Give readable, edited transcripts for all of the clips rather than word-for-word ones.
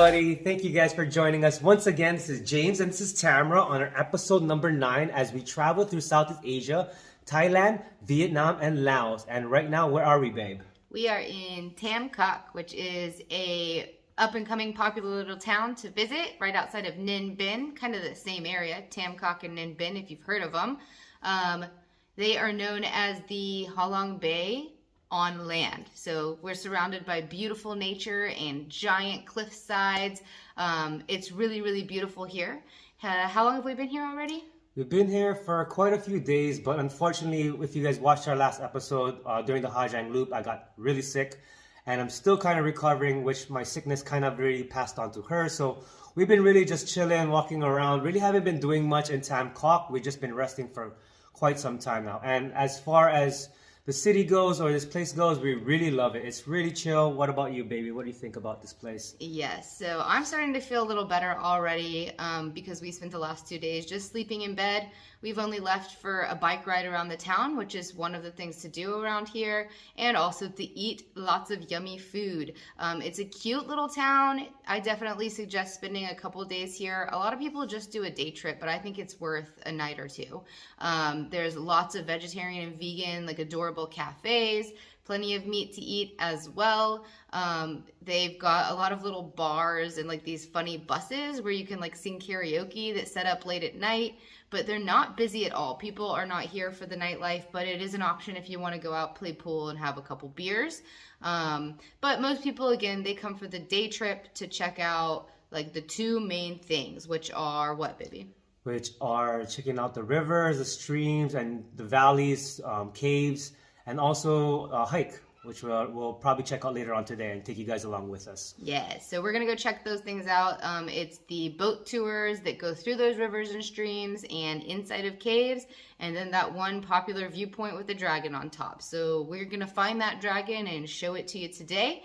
everybody. Thank you guys for joining us once again. This is James and this is Tamara on our episode number 9 as we travel through Southeast Asia, Thailand, Vietnam, and Laos. And right now, where are we, babe? We are in Tam Coc, which is a up-and-coming popular little town to visit right outside of Ninh Binh, kind of the same area, Tam Coc and Ninh Binh, if you've heard of them. They are known as the Halong Bay on land. So we're surrounded by beautiful nature and giant cliff sides. It's really, really beautiful here. How long have we been here already? We've been here for quite a few days, but unfortunately, if you guys watched our last episode during the Hajang Loop, I got really sick and I'm still kind of recovering, which my sickness kind of really passed on to her. So we've been really just chilling, walking around, really haven't been doing much in Tam Coc. We've just been resting for quite some time now. And as far as the city goes or this place goes, we really love it. It's really chill. What about you, baby? What do you think about this place? Yes, so I'm starting to feel a little better already because we spent the last 2 days just sleeping in bed. We've only left for a bike ride around the town, which is one of the things to do around here, and also to eat lots of yummy food. It's a cute little town. I definitely suggest spending a couple of days here. A lot of people just do a day trip, but I think it's worth a night or two. There's lots of vegetarian and vegan, like adorable cafes, plenty of meat to eat as well. They've got a lot of little bars and like these funny buses where you can like sing karaoke that set up late at night, but they're not busy at all. People are not here for the nightlife, but it is an option if you want to go out, play pool, and have a couple beers. But most people, again, they come for the day trip to check out like the two main things, which are what, baby? Which are checking out the rivers, the streams, and the valleys, caves, and also a hike, which we'll probably check out later on today and take you guys along with us. Yeah, so we're going to go check those things out. It's the boat tours that go through those rivers and streams and inside of caves, and then that one popular viewpoint with the dragon on top. So we're going to find that dragon and show it to you today.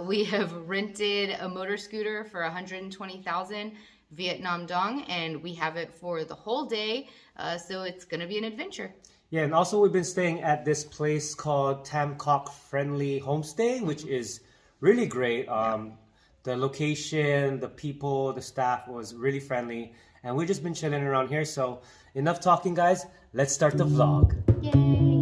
We have rented a motor scooter for 120,000 Vietnam dong, and we have it for the whole day, so it's going to be an adventure. Yeah, and also we've been staying at this place called Tam Coc Friendly Homestay, which is really great. The location, the people, the staff was really friendly, and we've just been chilling around here. So enough talking, guys. Let's start the vlog. Yay!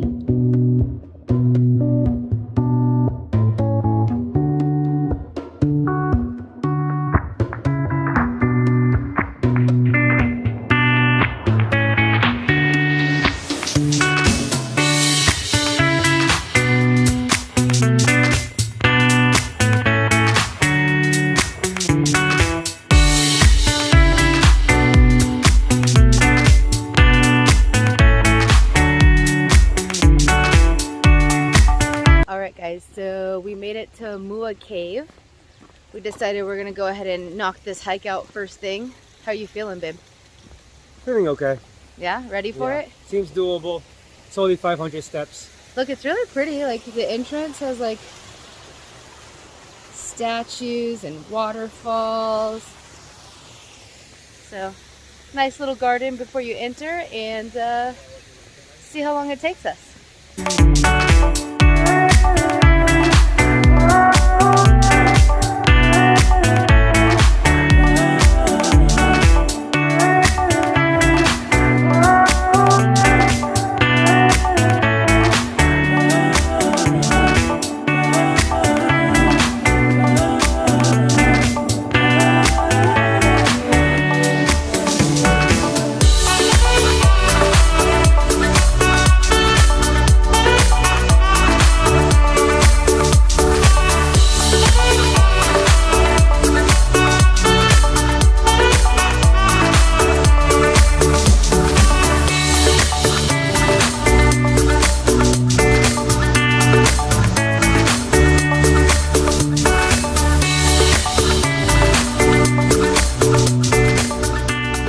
So we made it to Mua Cave. We decided we're gonna go ahead and knock this hike out first thing. How are you feeling, babe? Feeling okay. Yeah, ready for it? Seems doable. It's only 500 steps. Look, it's really pretty. Like the entrance has like statues and waterfalls. So nice little garden before you enter, and see how long it takes us.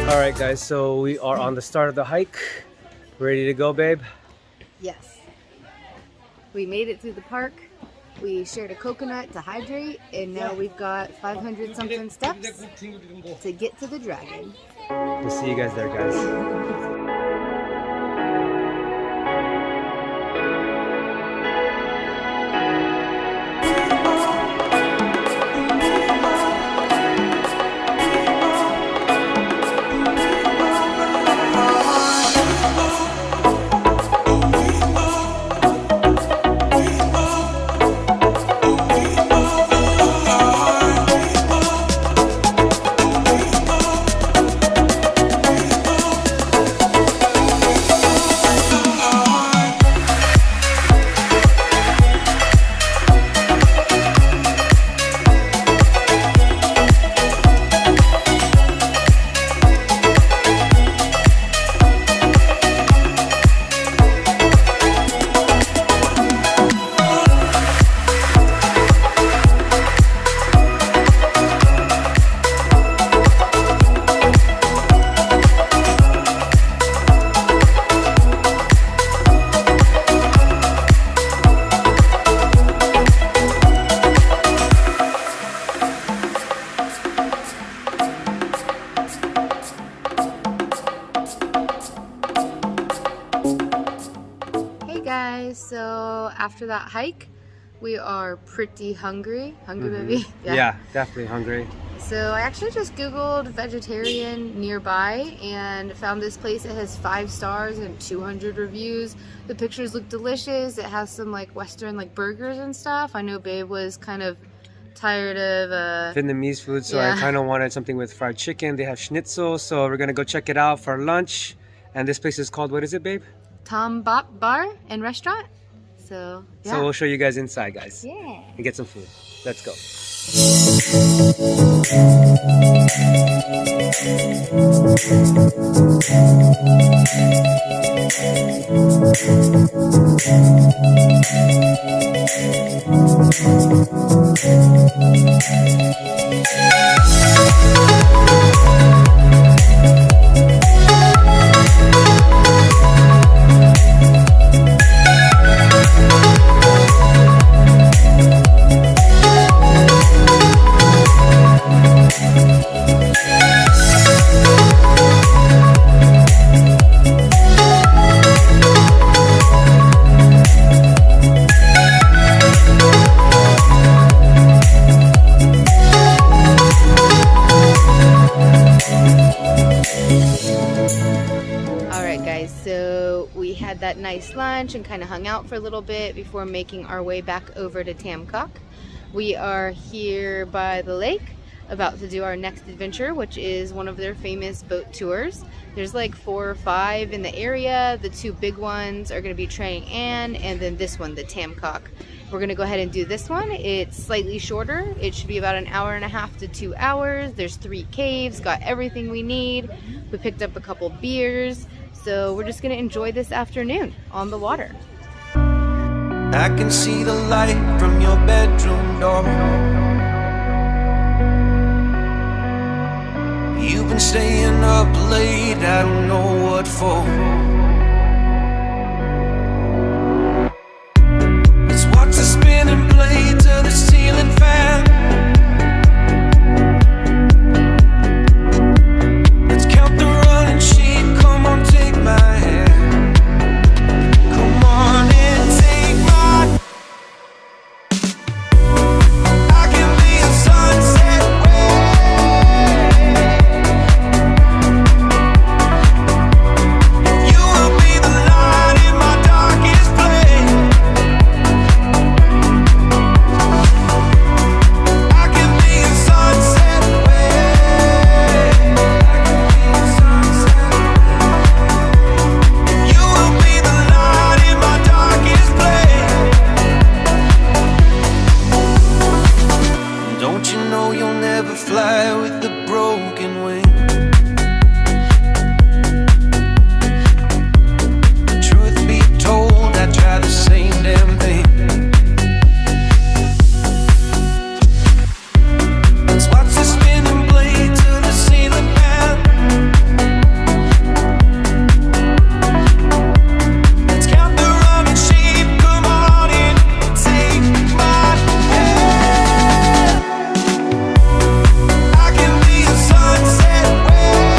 Alright guys, so we are on the start of the hike. Ready to go, babe? Yes. We made it through the park. We shared a coconut to hydrate, and now we've got 500 something steps to get to the dragon. We'll see you guys there, guys. guys, so after that hike we are pretty hungry baby. Yeah, definitely hungry. So I actually just googled vegetarian nearby and found this place. It has 5 stars and 200 reviews. The pictures look delicious. It has some like Western like burgers and stuff. I know babe was kind of tired of Vietnamese food, so I kind of wanted something with fried chicken. They have schnitzel, so we're gonna go check it out for lunch. And this place is called, what is it, babe? Tam Bôp Bar and Restaurant. So yeah. So we'll show you guys inside, guys. Yeah. And get some food. Let's go. That nice lunch and kind of hung out for a little bit before making our way back over to Tam Coc. We are here by the lake about to do our next adventure, which is one of their famous boat tours. There's like 4 or 5 in the area. The 2 big ones are going to be Trang An, and then this one, the Tam Coc. We're going to go ahead and do this one. It's slightly shorter. It should be about an hour and a half to 2 hours. There's 3 caves, got everything we need. We picked up a couple beers. So we're just gonna enjoy this afternoon on the water. I can see the light from your bedroom door. You've been staying up late, I don't know what for. Let's watch the spinning blade to the ceiling fan. Let's count the running sheep, come on, take my hand. Come on and take my. I can be a sunset wave. You will be the light in my darkest place. I can be a sunset wave. You will be the light in my darkest place. Don't you know you'll never fly with the broken wing? Truth be told, I try the same damn thing. Let's watch the spinning blade to the ceiling fan. Let's count the running sheep, come on in, take my hand. I can be a sunset wave.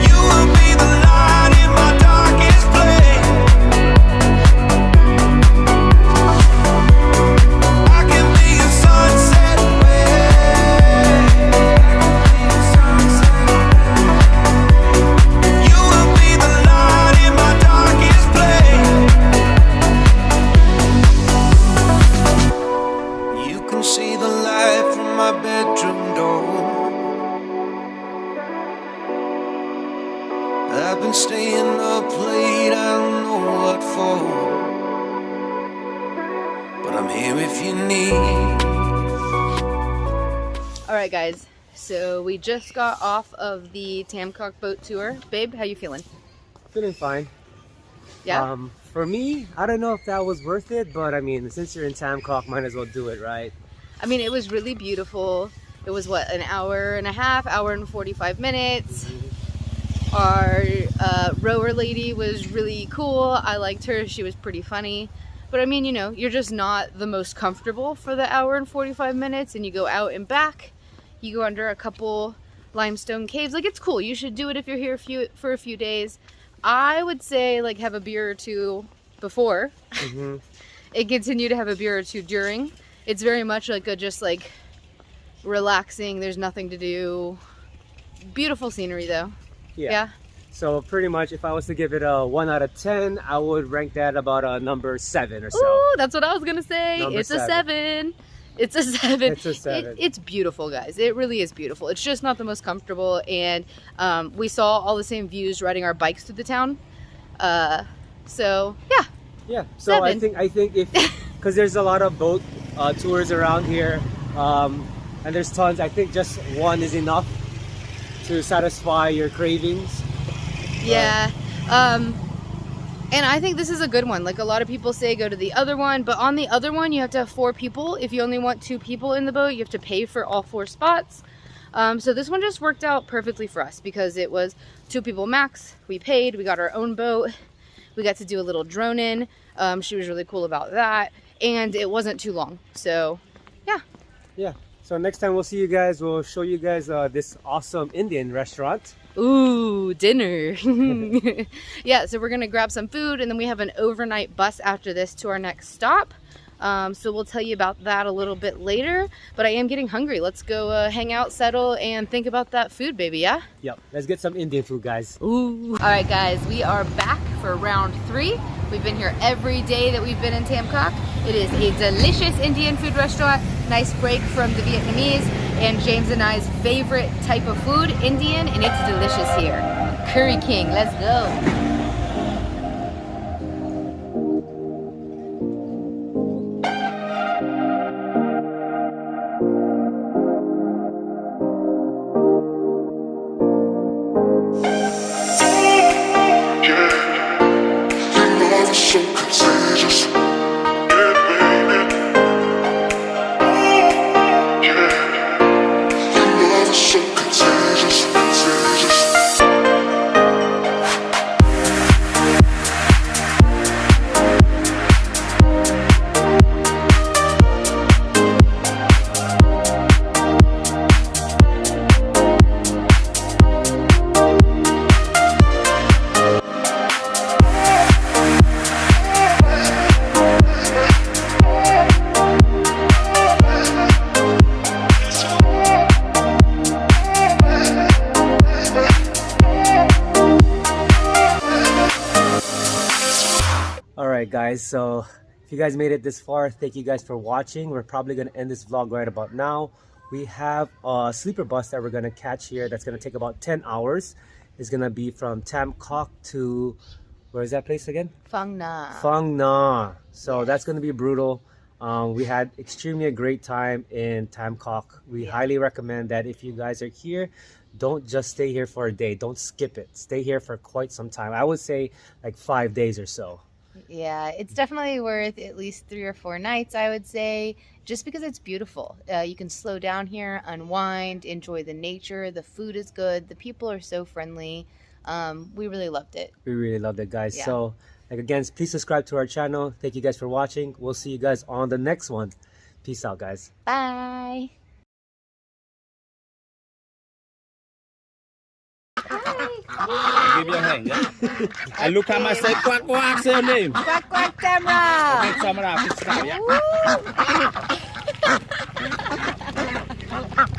You will be the light in my darkest place. I can be a sunset wave. You will be the light in my darkest place. You can see the light from my bedroom door. I've been staying up late, I don't know what for. But I'm here if you need. All right, guys. So we just got off of the Tam Coc boat tour. Babe, how you feeling? Feeling fine. Yeah. For me, I don't know if that was worth it, but I mean, since you're in Tam Coc, might as well do it, right? I mean, it was really beautiful. It was what, an hour and a half, hour and 45 minutes. Our rower lady was really cool. I liked her. She was pretty funny. But I mean, you know, you're just not the most comfortable for the hour and 45 minutes, and you go out and back. You go under a couple limestone caves. Like, it's cool. You should do it if you're here for a few days. I would say, like, have a beer or two before and continue to have a beer or two during. It's very much like a just like relaxing, there's nothing to do. Beautiful scenery though. Yeah. So pretty much if I was to give it a 1 out of 10, I would rank that about a number 7 or so. Ooh, that's what I was gonna say. Number It's a 7. It's a 7. It's a 7. It's beautiful, guys. It really is beautiful. It's just not the most comfortable, and we saw all the same views riding our bikes through the town. So yeah. Yeah. So 7. I think if because there's a lot of boat tours around here, and there's tons. I think just one is enough to satisfy your cravings. Yeah. And I think this is a good one. Like, a lot of people say go to the other one, but on the other one you have to have 4 people. If you only want 2 people in the boat, you have to pay for all 4 spots. So this one just worked out perfectly for us because it was 2 people max. We paid, we got our own boat. We got to do a little drone in. She was really cool about that, and it wasn't too long. So yeah. So next time we'll see you guys, we'll show you guys this awesome Indian restaurant. Ooh, dinner. Yeah, so we're gonna grab some food, and then we have an overnight bus after this to our next stop. So we'll tell you about that a little bit later, but I am getting hungry. Let's go hang out, settle, and think about that food, baby. Yeah. Yep, let's get some Indian food, guys. Ooh. All right, guys, we are back for round 3. We've been here every day that we've been in Tam Coc. It is a delicious Indian food restaurant. Nice break from the Vietnamese and James and I's favorite type of food, Indian, and it's delicious here. Curry King, let's go. Alright guys, so if you guys made it this far, thank you guys for watching. We're probably going to end this vlog right about now. We have a sleeper bus that we're going to catch here that's going to take about 10 hours. It's going to be from Tam Coc to, where is that place again? Phang Na. Phang Na. So that's going to be brutal. We had extremely a great time in Tam Coc. We highly recommend that if you guys are here, don't just stay here for a day. Don't skip it. Stay here for quite some time. I would say like 5 days or so. Yeah, it's definitely worth at least 3 or 4 nights, I would say, just because it's beautiful. You can slow down here, unwind, enjoy the nature. The food is good. The people are so friendly. We really loved it. We really loved it, guys. Yeah. So, like again, please subscribe to our channel. Thank you guys for watching. We'll see you guys on the next one. Peace out, guys. Bye. Give your hand, yeah? And look at my say, quack, quack, say your name. Quack, quack, camera. Camera, please stop, yeah?